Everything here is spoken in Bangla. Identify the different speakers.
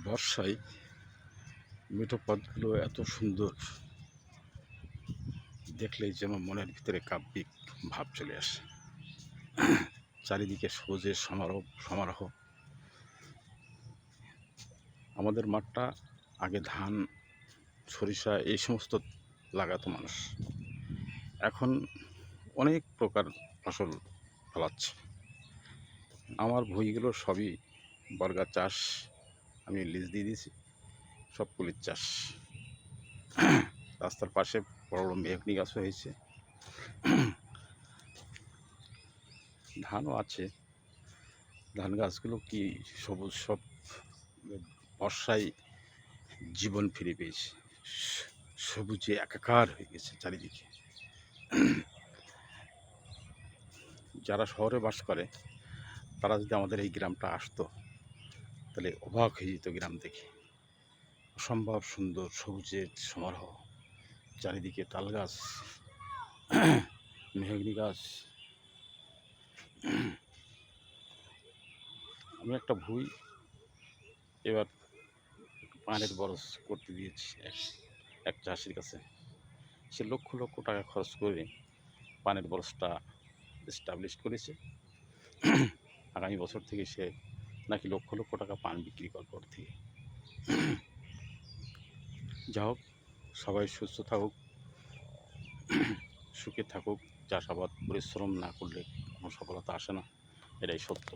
Speaker 1: বর্ষায় মেঠো পথগুলো এত সুন্দর, দেখলেই যেন মনের ভিতরে কাব্যিক ভাব চলে আসে। চারিদিকে সবুজের সমারোহ। আমাদের মাঠটা আগে ধান, সরিষা এই সমস্ত লাগাতো মানুষ। এখন অনেক প্রকার ফসল ফলাচ্ছে। আমার ভুঁইগুলো সবই বর্গা চাষ, আমি লিজ দিয়ে দিয়েছি, সব কুলির চাষ। রাস্তার পাশে বড় বড় মেহগনি গাছও হয়েছে, ধানও আছে। ধান গাছগুলো কি সবুজ, সব বর্ষায় জীবন ফিরে পেয়েছে, সবুজে একাকার হয়ে গেছে চারিদিকে। যারা শহরে বাস করে তারা যদি আমাদের এই গ্রামটা আসতো, তাহলে অবাক হয়ে যেত গ্রাম দেখে। অসম্ভব সুন্দর সবুজের সমারোহ, চারিদিকে তাল গাছ, মেহগনি গাছ। আমি একটা ভুঁই এবার পানের বরজ করতে দিয়েছি এক চাষির কাছে। সে লক্ষ লক্ষ টাকা খরচ করে পানের বরজটা এস্টাবলিশ করেছে। আগামী বছর থেকে সে নাকি লক্ষ লক্ষ টাকা পান বিক্রি করবে ওর থেকে। যা হোক, সবাই সুস্থ থাকুক, সুখে থাকুক। চাষাবাদ পরিশ্রম না করলে কোনো সফলতা আসে না, এটাই সত্য।